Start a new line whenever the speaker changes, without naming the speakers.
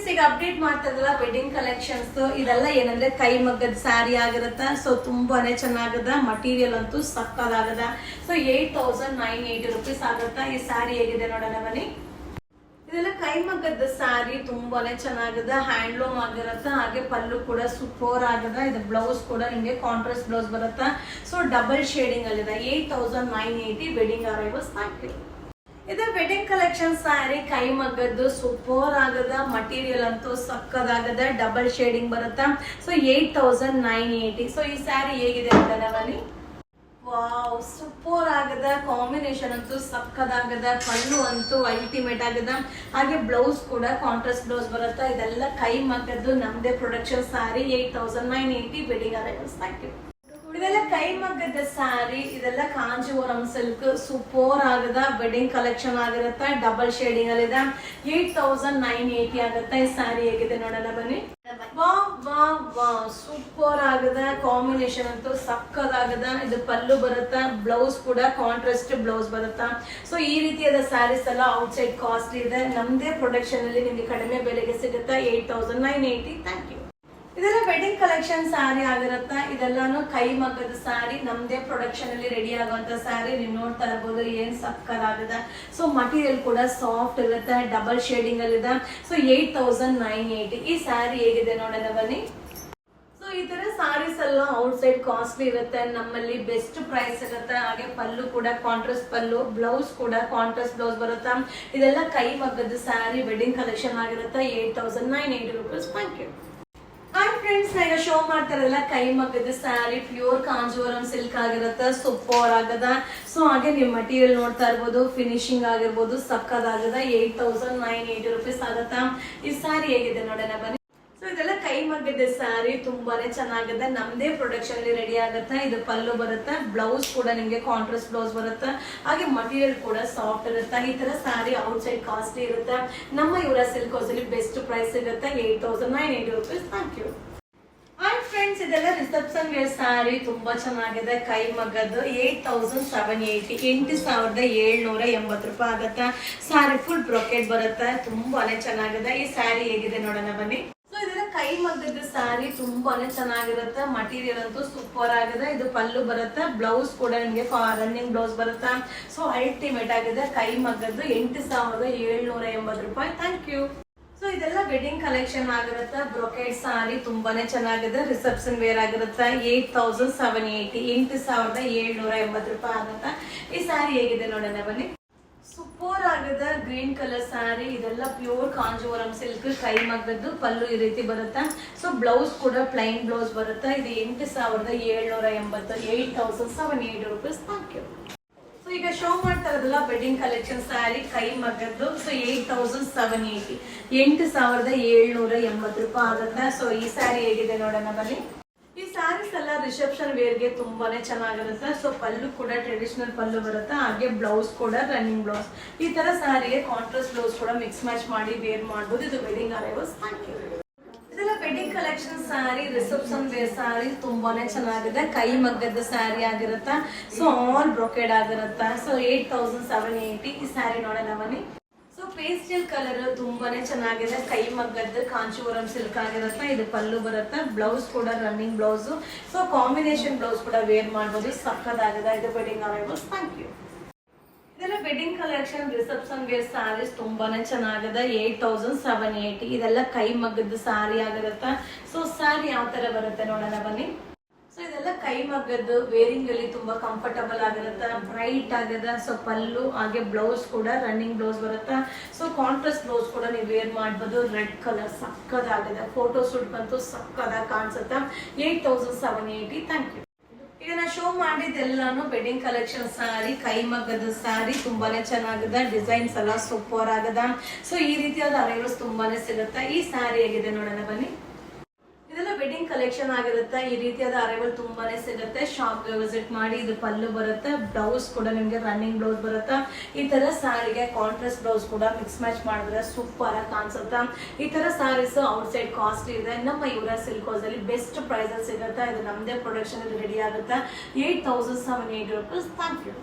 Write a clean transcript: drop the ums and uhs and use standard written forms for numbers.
Friends, ಈಗ update ಮಾಡ್ತಾ ಇದ್ದಲ್ಲ ವೆಡ್ಡಿಂಗ್ ಕಲೆಕ್ಷನ್ಸ್. ಇದೆಲ್ಲ ಏನಂದ್ರೆ ಕೈ ಮಗ್ಗದ ಸ್ಯಾರಿ ಆಗಿರುತ್ತೆ. ಸೊ ತುಂಬಾನೇ ಚೆನ್ನಾಗದ, ಮಟೀರಿಯಲ್ ಅಂತೂ ಸಕ್ಕದಾಗದ. ಸೊ 8980 ರೂಪೀಸ್ ಆಗುತ್ತಾ. ಈ ಸ್ಯಾರಿ ಹೇಗಿದೆ ನೋಡೋಣ ಬನ್ನಿ. ಇದೆಲ್ಲ ಕೈ ಮಗ್ಗದ ಸ್ಯಾರಿ, ತುಂಬಾನೇ ಚೆನ್ನಾಗದ, ಹ್ಯಾಂಡ್ಲೂಮ್ ಆಗಿರತ್ತ. ಹಾಗೆ ಪಲ್ಲು ಕೂಡ ಸೂಪರ್ ಆಗದ. ಇದು ಬ್ಲೌಸ್ ಕೂಡ ನಿಮ್ಗೆ ಕಾಂಟ್ರಾಸ್ಟ್ ಬ್ಲೌಸ್ ಬರುತ್ತಾ. ಸೊ ಡಬಲ್ ಶೇಡಿಂಗ್ ಅಲ್ಲಿದೆ. 8980 ವೆಡ್ಡಿಂಗ್ ಅರೈವಲ್ಸ್. Thank you. ಇದು ವೆಡ್ಡಿಂಗ್ ಕಲೆಕ್ಷನ್ ಸ್ಯಾರಿ, ಕೈ ಮಗ್ಗದ್ದು ಸೂಪರ್ ಆಗದ, ಮಟೀರಿಯಲ್ ಅಂತೂ ಸಕ್ಕದಾಗದ, ಡಬಲ್ ಶೇಡಿಂಗ್ ಬರುತ್ತಾ. ಸೊ 8980. ಸೊ ಈ ಸ್ಯಾರಿ ಹೇಗಿದೆ ಅಂತ ಬನ್ನಿ. ವಾವ್, ಸೂಪರ್ ಆಗದ, ಕಾಂಬಿನೇಷನ್ ಅಂತೂ ಸಕ್ಕದಾಗದ, ಪಲ್ಲು ಅಂತೂ ಅಲ್ಟಿಮೇಟ್ ಆಗದ. ಹಾಗೆ ಬ್ಲೌಸ್ ಕೂಡ ಕಾಂಟ್ರಾಸ್ಟ್ ಬ್ಲೌಸ್ ಬರುತ್ತಾ. ಇದೆಲ್ಲ ಕೈ ಮಗ್ಗದ್ದು ನಮ್ದೇ production sari. 8980 wedding arrivals. Thank you. ಇದೆಲ್ಲ ಕೈ ಮಗ್ಗದ ಸ್ಯಾರಿ, ಇದೆಲ್ಲ ಕಾಂಜೀವರಂ ಸಿಲ್ಕ್, ಸೂಪರ್ ಆಗದ ವೆಡ್ಡಿಂಗ್ ಕಲೆಕ್ಷನ್ ಆಗಿರುತ್ತೆ. ಡಬಲ್ ಶೇಡಿಂಗ್ ಅಲ್ಲಿ ಇದೆ. 8980 ಆಗುತ್ತೆ. ಈ ಸ್ಯಾರಿ ಹೇಗಿದೆ ನೋಡೋಣ ಬನ್ನಿ. ಸೂಪರ್ ಆಗದ, ಕಾಂಬಿನೇಷನ್ ಅಂತೂ ಸಕ್ಕದಾಗದ. ಇದು ಪಲ್ಲು ಬರುತ್ತಾ, ಬ್ಲೌಸ್ ಕೂಡ ಕಾಂಟ್ರಾಸ್ಟ್ ಬ್ಲೌಸ್ ಬರುತ್ತಾ. ಸೊ ಈ ರೀತಿಯಾದ ಸ್ಯಾರೀಸ್ ಎಲ್ಲ ಔಟ್ ಸೈಡ್ ಕಾಸ್ಟ್ಲಿ ಇದೆ. ನಮ್ದೇ ಪ್ರೊಡಕ್ಷನ್ ಅಲ್ಲಿ ನಿಮ್ಗೆ ಕಡಿಮೆ ಬೆಲೆಗೆ ಸಿಗುತ್ತೆ. 8980. Thank you. ಇದೆಲ್ಲ ವೆಡ್ಡಿಂಗ್ ಕಲೆಕ್ಷನ್ ಸ್ಯಾರಿ ಆಗಿರುತ್ತಾ. ಇದೆಲ್ಲಾನು ಕೈ ಮಗ್ಗದ ಸ್ಯಾರಿ, ನಮ್ದೇ ಪ್ರೊಡಕ್ಷನ್ ಅಲ್ಲಿ ರೆಡಿ ಆಗುವಂತ ಸ್ಯಾರಿ. ನೀವು ನೋಡ್ತಾ ಇರಬಹುದು ಏನ್ ಸಕ್ಕದಾಗಿದೆ. ಸೊ ಮಟೀರಿಯಲ್ ಕೂಡ ಸಾಫ್ಟ್ ಇರುತ್ತೆ, ಡಬಲ್ ಶೇಡಿಂಗ್ ಅಲ್ಲಿ ಇದೆ. ಸೊ 8980. ಈ ಸ್ಯಾರಿ ಹೇಗಿದೆ ನೋಡೋಣ ಬನ್ನಿ. ಸೊ ಈ ತರ ಸ್ಯಾರೀಸ್ ಎಲ್ಲ ಔಟ್ ಸೈಡ್ ಕಾಸ್ಟ್ಲಿ ಇರುತ್ತೆ, ನಮ್ಮಲ್ಲಿ ಬೆಸ್ಟ್ ಪ್ರೈಸ್ ಇರುತ್ತೆ. ಹಾಗೆ ಪಲ್ಲು ಕೂಡ ಕಾಂಟ್ರಾಸ್ಟ್ ಪಲ್ಲು, ಬ್ಲೌಸ್ ಕೂಡ ಕಾಂಟ್ರಾಸ್ಟ್ ಬ್ಲೌಸ್ ಬರುತ್ತಾ. ಇದೆಲ್ಲ ಕೈ ಮಗ್ಗದ ಸ್ಯಾರಿ, ವೆಡ್ಡಿಂಗ್ ಕಲೆಕ್ಷನ್ ಆಗಿರುತ್ತೆ. 8980 rupees. Thank you. Hi friends, ಈಗ ಶೋ ಮಾಡ್ತಾ ಇರಲ್ಲ ಕೈ ಮಗ್ಗದ ಸ್ಯಾರಿ, ಪ್ಯೂರ್ ಕಾಂಜೀವರಂ ಸಿಲ್ಕ್ ಆಗಿರುತ್ತೆ. ಸೂಪರ್ ಆಗದ. ಸೊ ಹಾಗೆ ನೀವು ಮಟೀರಿಯಲ್ ನೋಡ್ತಾ ಇರ್ಬೋದು, ಫಿನಿಶಿಂಗ್ ಆಗಿರ್ಬೋದು, ಸಕ್ಕದಾಗದ. 8980 ರೂಪೀಸ್ ಆಗತ್ತಾ. ಈ ಸ್ಯಾರಿ ಹೇಗಿದೆ ನೋಡೋಣ ಬನ್ನಿ. ಸೊ ಇದೆಲ್ಲ ಕೈ ಮಗ್ಗದ ಸ್ಯಾರಿ, ತುಂಬಾನೇ ಚೆನ್ನಾಗಿದೆ, ನಮ್ದೇ ಪ್ರೊಡಕ್ಷನ್ ಅಲ್ಲಿ ರೆಡಿ ಆಗುತ್ತೆ. ಇದು ಪಲ್ಲು ಬರುತ್ತೆ, ಬ್ಲೌಸ್ ಕೂಡ ನಿಮ್ಗೆ ಕಾಂಟ್ರಾಸ್ಟ್ ಬ್ಲೌಸ್ ಬರುತ್ತೆ. ಹಾಗೆ ಮಟೀರಿಯಲ್ ಕೂಡ ಸಾಫ್ಟ್ ಇರುತ್ತೆ. ಈ ತರ ಸ್ಯಾರಿ ಔಟ್ ಸೈಡ್ ಕಾಸ್ಟ್ಲಿ ಇರುತ್ತೆ. ನಮ್ಮ ಇವರ ಸಿಲ್ಕ್ ಹೌಸ್ ಅಲ್ಲಿ ಬೆಸ್ಟ್ ಪ್ರೈಸ್ ಸಿಗುತ್ತೆ. 8980 rupees. Thank you. Hi friends, ಇದೆಲ್ಲ ರಿಸೆಪ್ಷನ್ ವೇರ್ ಸ್ಯಾರಿ, ತುಂಬಾ ಚೆನ್ನಾಗಿದೆ, ಕೈ ಮಗ್ಗದ್ದು. 8780. 8780 ರೂಪಾಯಿ ಆಗುತ್ತೆ. ಸ್ಯಾರಿ ಫುಲ್ ಬ್ರೊಕೆಟ್ ಬರುತ್ತೆ, ತುಂಬಾನೇ ಚೆನ್ನಾಗಿದೆ. ಈ ಸ್ಯಾರಿ ಹೇಗಿದೆ ನೋಡೋಣ ಬನ್ನಿ. ಸೊ ಇದೆಲ್ಲ ಕೈ ಮಗ್ಗದ ಸ್ಯಾರಿ, ತುಂಬಾನೇ ಚೆನ್ನಾಗಿರುತ್ತೆ, ಮಟೀರಿಯಲ್ ಅಂತೂ ಸೂಪರ್ ಆಗಿದೆ. ಇದು ಪಲ್ಲು ಬರುತ್ತೆ, ಬ್ಲೌಸ್ ಕೂಡ ನಿಮ್ಗೆ ರನ್ನಿಂಗ್ ಬ್ಲೌಸ್ ಬರುತ್ತೆ. ಸೊ ಅಲ್ಟಿಮೇಟ್ ಆಗಿದೆ, ಕೈ ಮಗ್ಗದ್ದು. 8780 ರೂಪಾಯಿ. Thank you. ಸೊ ಇದೆಲ್ಲ ವೆಡ್ಡಿಂಗ್ ಕಲೆಕ್ಷನ್ ಆಗಿರುತ್ತೆ. ಬ್ರೊಕೆಟ್ ಸ್ಯಾರಿ ತುಂಬಾನೇ ಚೆನ್ನಾಗಿದೆ, ರಿಸೆಪ್ಷನ್ ವೇರ್ ಆಗಿರುತ್ತೆ. 8780. 8780 ರೂಪಾಯಿ ಆಗುತ್ತೆ. ಈ ಸ್ಯಾರಿ ಹೇಗಿದೆ ನೋಡೋಣ ಬನ್ನಿ. ಸೂಪರ್ ಆಗಿದೆ, ಗ್ರೀನ್ ಕಲರ್ ಸ್ಯಾರಿ. ಇದೆಲ್ಲ ಪ್ಯೂರ್ ಕಾಂಜೀವರಂ ಸಿಲ್ಕ್, ಕೈ ಮಗ್ಗದ್ದು, ಪಲ್ಲು ಈ ರೀತಿ ಬರುತ್ತೆ. ಸೊ ಬ್ಲೌಸ್ ಕೂಡ ಪ್ಲೈನ್ ಬ್ಲೌಸ್ ಬರುತ್ತೆ. ಇದು 8780. 8780 ರೂಪೀಸ್. Thank you. ಸೊ ಈಗ ಶೋ ಮಾಡ್ತಾ ಇರೋದಲ್ಲ ವೆಡ್ಡಿಂಗ್ ಕಲೆಕ್ಷನ್ ಸ್ಯಾರಿ, ಕೈ ಮಗ್ಗದ್ದು. ಸೊ 8780. 8780 ರೂಪಾಯಿ ಆಗುತ್ತೆ. ಸೊ ಈ ಸ್ಯಾರಿ ಹೇಗಿದೆ ನೋಡೋಣ ಬನ್ನಿ. ಈ ಸ್ಯಾರೀಸ್ ಎಲ್ಲ ರಿಸೆಪ್ಷನ್ ವೇರ್ಗೆ ತುಂಬಾನೇ ಚೆನ್ನಾಗಿರುತ್ತೆ. ಸೊ ಪಲ್ಲು ಕೂಡ ಟ್ರೆಡಿಷನಲ್ ಪಲ್ಲು ಬರುತ್ತೆ. ಹಾಗೆ ಬ್ಲೌಸ್ ಕೂಡ ರನ್ನಿಂಗ್ ಬ್ಲೌಸ್. ಈ ತರ ಸ್ಯಾರಿಗೆ ಕಾಂಟ್ರಾಸ್ಟ್ ಬ್ಲೌಸ್ ಕೂಡ ಮಿಕ್ಸ್ ಮ್ಯಾಚ್ ಮಾಡಿ ವೇರ್ ಮಾಡಬಹುದು. ಇದು ವೆಡ್ಡಿಂಗ್ ಅರೈವಲ್ಸ್. Thank you. ಇದೆಲ್ಲ wedding collection sari, reception wear sari, ತುಂಬಾನೇ ಚೆನ್ನಾಗಿದೆ, ಕೈ ಮಗ್ಗದ ಸ್ಯಾರಿ ಆಗಿರುತ್ತೆ. ಸೊ ಆಲ್ ಬ್ರೊಕೆಡ್ ಆಗಿರುತ್ತೆ. ಸೊ 8780. ಈ ಸ್ಯಾರಿ ನೋಡೋಣ ಬನ್ನಿ. ಸೊ ಪೇಸ್ಟಲ್ ಕಲರ್ ತುಂಬಾನೇ ಚೆನ್ನಾಗಿದೆ, ಕೈ ಮಗ್ಗದ್ದು, ಕಾಂಚೀವರಂ ಸಿಲ್ಕ್ ಆಗಿರುತ್ತೆ. ಇದು ಪಲ್ಲು ಬರುತ್ತೆ, ಬ್ಲೌಸ್ ಕೂಡ running blouse. So combination blouse ಕೂಡ ವೇರ್ ಮಾಡಬಹುದು, ಸಕ್ಕದಾಗಿದೆ. ಇದು ವೆಡ್ಡಿಂಗ್ ಅರೈವಲ್ಸ್. Thank you. ಇದೆಲ್ಲ wedding collection, reception wear saris, ತುಂಬಾನೇ ಚೆನ್ನಾಗಿದೆ. 8780. ಇದೆಲ್ಲ ಕೈ ಮಗ್ಗದ ಸ್ಯಾರಿ ಆಗಿರುತ್ತೆ. ಸೊ ಸ್ಯಾರಿ ಯಾವ ತರ ಬರುತ್ತೆ ನೋಡೋಣ ಬನ್ನಿ. ಸೊ ಇದೆಲ್ಲ ಕೈ ಮಗ್ಗದ್ದು, ವೇರಿಂಗ್ ಅಲ್ಲಿ ತುಂಬಾ ಕಂಫರ್ಟಬಲ್ ಆಗಿರುತ್ತೆ, ಬ್ರೈಟ್ ಆಗಿದೆ. ಸೊ ಪಲ್ಲು ಹಾಗೆ ಬ್ಲೌಸ್ ಕೂಡ ರನ್ನಿಂಗ್ ಬ್ಲೌಸ್ ಬರುತ್ತೆ. ಸೊ ಕಾಂಟ್ರಾಸ್ಟ್ ಬ್ಲೌಸ್ ಕೂಡ ನೀವು ವೇರ್ ಮಾಡಬಹುದು. ರೆಡ್ ಕಲರ್ ಸಕ್ಕದಾಗಿದೆ, ಫೋಟೋ ಶೂಟ್ ಅಂತೂ ಸಕ್ಕದಾಗಿ ಕಾಣಿಸುತ್ತೆ. 8780. Thank you. ಈಗ ನಾ ಶೋ ಮಾಡಿದ್ದೆಲ್ಲಾನು ವೆಡ್ಡಿಂಗ್ ಕಲೆಕ್ಷನ್ ಸ್ಯಾರಿ, ಕೈ ಮಗ್ಗದ ಸ್ಯಾರಿ, ತುಂಬಾನೇ ಚೆನ್ನಾಗಿದೆ, ಡಿಸೈನ್ಸ್ ಎಲ್ಲ ಸೂಪರ್ ಆಗದ. ಸೊ ಈ ರೀತಿಯಾದ ಅರೈವಲ್ಸ್ ತುಂಬಾನೇ ಸಿಗುತ್ತೆ. ಈ ಸ್ಯಾರಿ ಹೇಗಿದೆ ನೋಡೋಣ ಬನ್ನಿ. ಇದೆಲ್ಲ ವೆಡ್ಡಿಂಗ್ ಕಲೆಕ್ಷನ್ ಆಗಿರುತ್ತೆ. ಈ ರೀತಿಯಾದ ಅರೈವಲ್ ತುಂಬಾನೇ ಸಿಗುತ್ತೆ. ಶಾಪ್ ವಿಸಿಟ್ ಮಾಡಿ. ಇದು ಪಲ್ಲು ಬರುತ್ತೆ, ಬ್ಲೌಸ್ ಕೂಡ ನಿಮ್ಗೆ ರನ್ನಿಂಗ್ ಬ್ಲೌಸ್ ಬರುತ್ತೆ. ಈ ತರ ಸ್ಯಾರಿಗೆ ಕಾಂಟ್ರಾಸ್ಟ್ ಬ್ಲೌಸ್ ಕೂಡ ಮಿಕ್ಸ್ ಮ್ಯಾಚ್ ಮಾಡಿದ್ರೆ ಸೂಪರ್ ಆಗಿ ಕಾಣಿಸುತ್ತೆ. ಈ ತರ ಸ್ಯಾರೀಸ್ ಔಟ್ ಸೈಡ್ ಕಾಸ್ಟ್ಲಿ ಇದೆ, ನಮ್ಮ ಇವರ ಸಿಲ್ಕ್ ಹೌಸ್ ಅಲ್ಲಿ ಬೆಸ್ಟ್ ಪ್ರೈಸ್ ಅಲ್ಲಿ ಸಿಗುತ್ತೆ. ಇದು ನಮ್ದೇ ಪ್ರೊಡಕ್ಷನ್ ಅಲ್ಲಿ ರೆಡಿ ಆಗುತ್ತೆ. 8780 ರೂಪೀಸ್. Thank you.